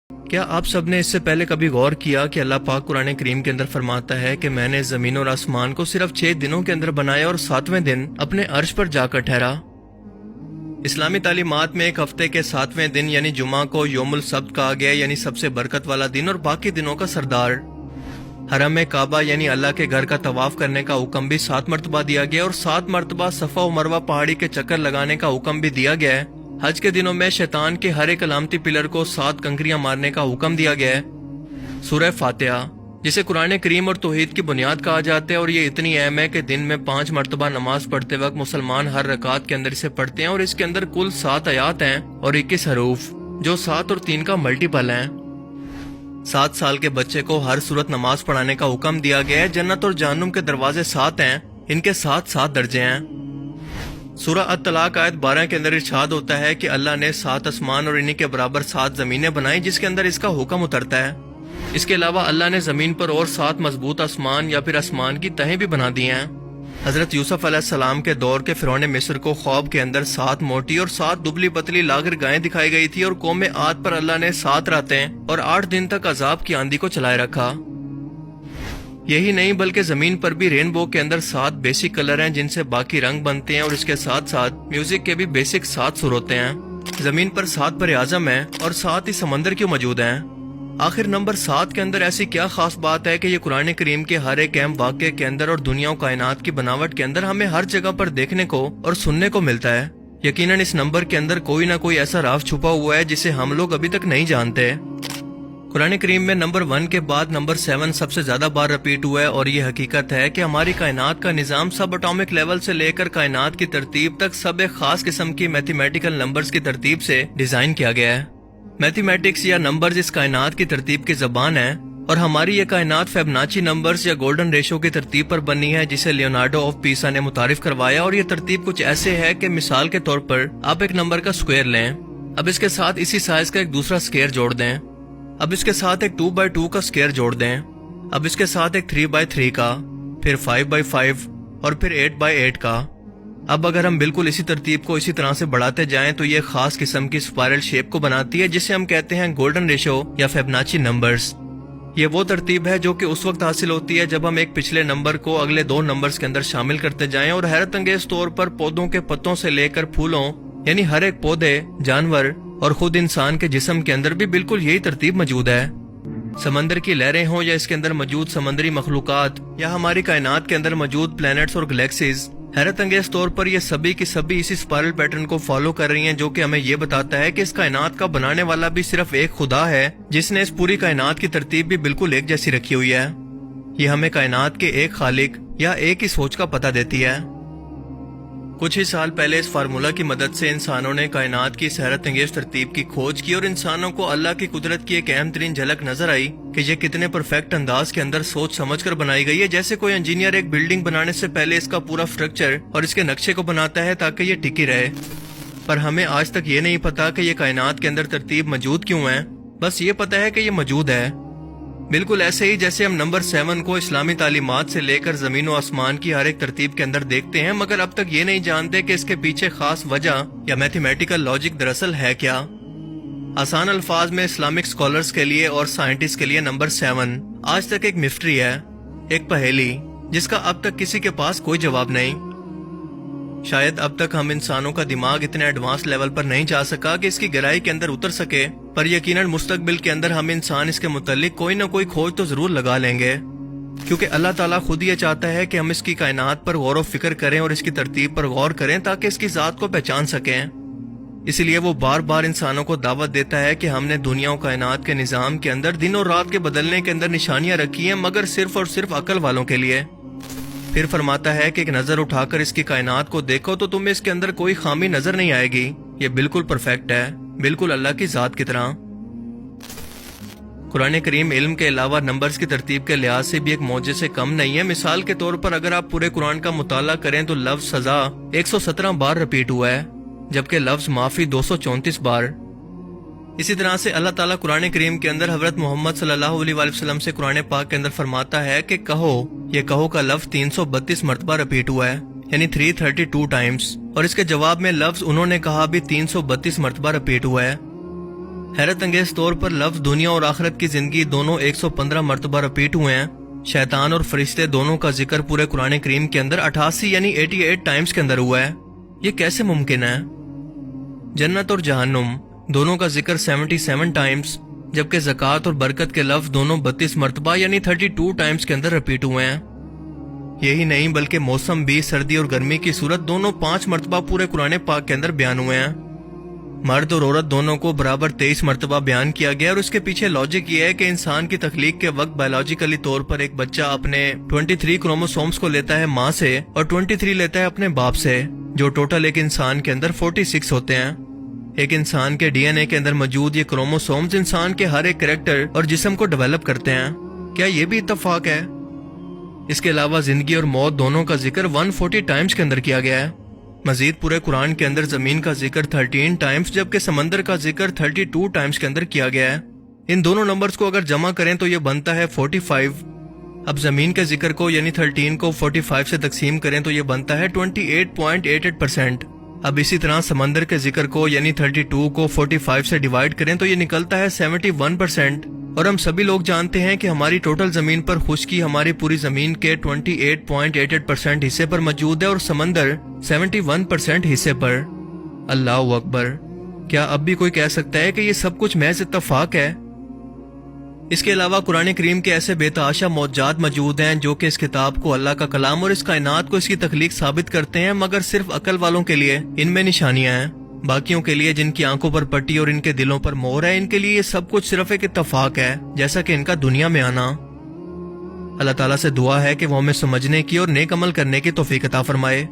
کیا آپ سب نے اس سے پہلے کبھی غور کیا کہ اللہ پاک قرآن کریم کے اندر فرماتا ہے کہ میں نے زمین اور آسمان کو صرف 6 دنوں کے اندر بنایا اور 7ویں دن اپنے عرش پر جا کر ٹھہرا۔ اسلامی تعلیمات میں ایک ہفتے کے 7ویں دن یعنی جمعہ کو یوم السبت کہا گیا، یعنی سب سے برکت والا دن اور باقی دنوں کا سردار۔ حرم کعبہ یعنی اللہ کے گھر کا طواف کرنے کا حکم بھی 7 مرتبہ دیا گیا اور 7 مرتبہ صفا و مروہ پہاڑی کے چکر لگانے کا حکم بھی دیا گیا ہے۔ حج کے دنوں میں شیطان کے ہر ایک علامتی پلر کو 7 کنکریاں مارنے کا حکم دیا گیا ہے۔ سورہ فاتحہ، جسے قرآن کریم اور توحید کی بنیاد کہا جاتا ہے، اور یہ اتنی اہم ہے کہ دن میں 5 مرتبہ نماز پڑھتے وقت مسلمان ہر رکعت کے اندر اسے پڑھتے ہیں، اور اس کے اندر کل 7 آیات ہیں اور 21 حروف، جو 7 اور 3 کا ملٹیپل ہیں۔ 7 سال کے بچے کو ہر صورت نماز پڑھانے کا حکم دیا گیا ہے۔ جنت اور جہنم کے دروازے 7 ہیں، ان کے 7 درجے ہیں۔ سورہ الطلاق آیت 12 کے اندر ارشاد ہوتا ہے کہ اللہ نے 7 آسمان اور انہی کے برابر 7 زمینیں بنائی جس کے اندر اس کا حکم اترتا ہے۔ اس کے علاوہ اللہ نے زمین پر اور 7 مضبوط آسمان یا پھر آسمان کی تہیں بھی بنا دی ہیں۔ حضرت یوسف علیہ السلام کے دور کے فرعون مصر کو خواب کے اندر 7 موٹی اور 7 دبلی پتلی لاغر گائیں دکھائی گئی تھی، اور قوم عاد پر اللہ نے 7 راتیں اور 8 دن تک عذاب کی آندھی کو چلائے رکھا۔ یہی نہیں بلکہ زمین پر بھی رینبو کے اندر 7 بیسک کلر ہیں جن سے باقی رنگ بنتے ہیں، اور اس کے ساتھ ساتھ میوزک کے بھی بیسک 7 سر ہوتے ہیں۔ زمین پر 7 بر اعظم ہیں اور 7 ہی سمندر کیوں موجود ہیں؟ آخر نمبر 7 کے اندر ایسی کیا خاص بات ہے کہ یہ قرآن کریم کے ہر ایک اہم واقعے کے اندر اور دنیا و کائنات کی بناوٹ کے اندر ہمیں ہر جگہ پر دیکھنے کو اور سننے کو ملتا ہے؟ یقیناً اس نمبر کے اندر کوئی نہ کوئی ایسا راز چھپا ہوا ہے جسے ہم لوگ ابھی تک نہیں جانتے۔ قرآن کریم میں نمبر 1 کے بعد نمبر 7 سب سے زیادہ بار رپیٹ ہوا ہے، اور یہ حقیقت ہے کہ ہماری کائنات کا نظام سب اٹامک لیول سے لے کر کائنات کی ترتیب تک سب ایک خاص قسم کی میتھمیٹیکل نمبرز کی ترتیب سے ڈیزائن کیا گیا ہے۔ میتھمیٹکس یا نمبرز اس کائنات کی ترتیب کی زبان ہے، اور ہماری یہ کائنات فیبناچی نمبرز یا گولڈن ریشو کی ترتیب پر بنی ہے، جسے لیونارڈو آف پیسا نے متعارف کروایا، اور یہ ترتیب کچھ ایسے ہے کہ مثال کے طور پر آپ ایک نمبر کا اسکوائر لیں، اب اس کے ساتھ اسی سائز کا ایک دوسرا اسکوائر جوڑ دیں، اب اس کے ساتھ ایک 2x2 کا اسکوائر جوڑ دیں، اب اس کے ساتھ ایک 3x3 کا، پھر 5x5 اور پھر 8x8 کا۔ اب اگر ہم بالکل اسی ترتیب کو اسی طرح سے بڑھاتے جائیں تو یہ خاص قسم کی اسپائرل شیپ کو بناتی ہے، جسے ہم کہتے ہیں گولڈن ریشو یا فیبناچی نمبرز۔ یہ وہ ترتیب ہے جو کہ اس وقت حاصل ہوتی ہے جب ہم ایک پچھلے نمبر کو اگلے 2 نمبرز کے اندر شامل کرتے جائیں، اور حیرت انگیز طور پر پودوں کے پتوں سے لے کر پھولوں، یعنی ہر ایک پودے، جانور اور خود انسان کے جسم کے اندر بھی بالکل یہی ترتیب موجود ہے۔ سمندر کی لہریں ہوں یا اس کے اندر موجود سمندری مخلوقات، یا ہماری کائنات کے اندر موجود پلینٹس اور گلیکسیز، حیرت انگیز طور پر یہ سبھی کی سبھی اسی اسپائرل پیٹرن کو فالو کر رہی ہیں، جو کہ ہمیں یہ بتاتا ہے کہ اس کائنات کا بنانے والا بھی صرف ایک خدا ہے، جس نے اس پوری کائنات کی ترتیب بھی بالکل ایک جیسی رکھی ہوئی ہے۔ یہ ہمیں کائنات کے ایک خالق یا ایک ہی سوچ کا پتہ دیتی ہے۔ کچھ ہی سال پہلے اس فارمولہ کی مدد سے انسانوں نے کائنات کی اس حیرت انگیز ترتیب کی کھوج کی، اور انسانوں کو اللہ کی قدرت کی ایک اہم ترین جھلک نظر آئی کہ یہ کتنے پرفیکٹ انداز کے اندر سوچ سمجھ کر بنائی گئی ہے، جیسے کوئی انجینئر ایک بلڈنگ بنانے سے پہلے اس کا پورا سٹرکچر اور اس کے نقشے کو بناتا ہے تاکہ یہ ٹکی رہے۔ پر ہمیں آج تک یہ نہیں پتا کہ یہ کائنات کے اندر ترتیب موجود کیوں ہے، بس یہ پتا ہے کہ یہ موجود ہے۔ بالکل ایسے ہی جیسے ہم نمبر 7 کو اسلامی تعلیمات سے لے کر زمین و آسمان کی ہر ایک ترتیب کے اندر دیکھتے ہیں، مگر اب تک یہ نہیں جانتے کہ اس کے پیچھے خاص وجہ یا میتھمیٹیکل لاجک دراصل ہے کیا۔ آسان الفاظ میں اسلامک اسکالرز کے لیے اور سائنٹسٹ کے لیے نمبر 7 آج تک ایک مسٹری ہے، ایک پہیلی جس کا اب تک کسی کے پاس کوئی جواب نہیں۔ شاید اب تک ہم انسانوں کا دماغ اتنے ایڈوانس لیول پر نہیں جا سکا کہ اس کی گہرائی کے اندر اتر سکے، پر یقیناً مستقبل کے اندر ہم انسان اس کے متعلق کوئی نہ کوئی کھوج تو ضرور لگا لیں گے، کیونکہ اللہ تعالیٰ خود یہ چاہتا ہے کہ ہم اس کی کائنات پر غور و فکر کریں اور اس کی ترتیب پر غور کریں تاکہ اس کی ذات کو پہچان سکیں۔ اسی لیے وہ بار بار انسانوں کو دعوت دیتا ہے کہ ہم نے دنیا و کائنات کے نظام کے اندر دن اور رات کے بدلنے کے اندر نشانیاں رکھی ہیں، مگر صرف اور صرف عقل والوں کے لیے۔ پھر فرماتا ہے کہ ایک نظر اٹھا کر اس کی کائنات کو دیکھو تو تمہیں اس کے اندر کوئی خامی نظر نہیں آئے گی، یہ بالکل پرفیکٹ ہے، بالکل اللہ کی ذات کی طرح۔ قرآن کریم علم کے علاوہ نمبرز کی ترتیب کے لحاظ سے بھی ایک معجزے سے کم نہیں ہے۔ مثال کے طور پر اگر آپ پورے قرآن کا مطالعہ کریں تو لفظ سزا 117 بار رپیٹ ہوا ہے، جبکہ لفظ معافی 234 بار۔ اسی طرح سے اللہ تعالیٰ قرآن کریم کے اندر حضرت محمد صلی اللہ علیہ وآلہ وسلم سے قرآن پاک کے اندر فرماتا ہے کہ کہو، یہ کہو کا لفظ 332 مرتبہ رپیٹ ہوا ہے، یعنی 332 ٹائمز، اور اس کے جواب میں لفظ انہوں نے کہا بھی 332 مرتبہ رپیٹ ہوا ہے۔ حیرت انگیز طور پر لفظ دنیا اور آخرت کی زندگی دونوں 115 مرتبہ رپیٹ ہوئے ہیں۔ شیطان اور فرشتے دونوں کا ذکر پورے قرآن کریم کے اندر 88 یعنی 88 ٹائمز کے اندر ہوا ہے۔ یہ کیسے ممکن ہے؟ جنت اور جہنم دونوں کا ذکر 77 ٹائمز، جبکہ زکوٰۃ اور برکت کے لفظ دونوں 32 مرتبہ یعنی 32 ٹائمز کے اندر رپیٹ ہوئے ہیں۔ یہی نہیں بلکہ موسم بھی، سردی اور گرمی کی صورت دونوں 5 مرتبہ پورے قرآن پاک کے اندر بیان ہوئے ہیں۔ مرد اور عورت دونوں کو برابر 23 مرتبہ بیان کیا گیا، اور اس کے پیچھے لاجک یہ ہے کہ انسان کی تخلیق کے وقت بایولوجیکلی طور پر ایک بچہ اپنے 23 کروموسومز کو لیتا ہے ماں سے اور 23 لیتا ہے اپنے باپ سے، جو ٹوٹل ایک انسان کے اندر 46 ہوتے ہیں۔ ایک انسان کے ڈی این اے کے اندر موجود یہ کروموسومز انسان کے ہر ایک کریکٹر اور جسم کو ڈیولپ کرتے ہیں۔ کیا یہ بھی اتفاق ہے؟ اس کے علاوہ زندگی اور موت دونوں کا ذکر 140 ٹائمز کے اندر کیا گیا ہے۔ مزید پورے قرآن کے اندر زمین کا ذکر 13 ٹائمز جبکہ سمندر کا ذکر 32 ٹائمز کے اندر کیا گیا ہے۔ ان دونوں نمبرز کو اگر جمع کریں تو یہ بنتا ہے 45۔ اب زمین کے ذکر کو یعنی 13 کو 45 سے تقسیم کریں تو یہ بنتا ہے 28.88%۔ اب اسی طرح سمندر کے ذکر کو یعنی 32 کو 45 سے ڈیوائیڈ کریں تو یہ نکلتا ہے 71%۔ اور ہم سبھی لوگ جانتے ہیں کہ ہماری ٹوٹل زمین پر خشکی ہماری پوری زمین کے 28.88% حصے پر موجود ہے اور سمندر 71% حصے پر۔ اللہ اکبر! کیا اب بھی کوئی کہہ سکتا ہے کہ یہ سب کچھ محض اتفاق ہے؟ اس کے علاوہ قرآن کریم کے ایسے بے تحاشا معجزات موجود ہیں جو کہ اس کتاب کو اللہ کا کلام اور اس کائنات کو اس کی تخلیق ثابت کرتے ہیں، مگر صرف عقل والوں کے لیے ان میں نشانیاں ہیں۔ باقیوں کے لیے جن کی آنکھوں پر پٹی اور ان کے دلوں پر مہر ہے، ان کے لیے یہ سب کچھ صرف ایک اتفاق ہے، جیسا کہ ان کا دنیا میں آنا۔ اللہ تعالیٰ سے دعا ہے کہ وہ ہمیں سمجھنے کی اور نیک عمل کرنے کی توفیق عطا فرمائے۔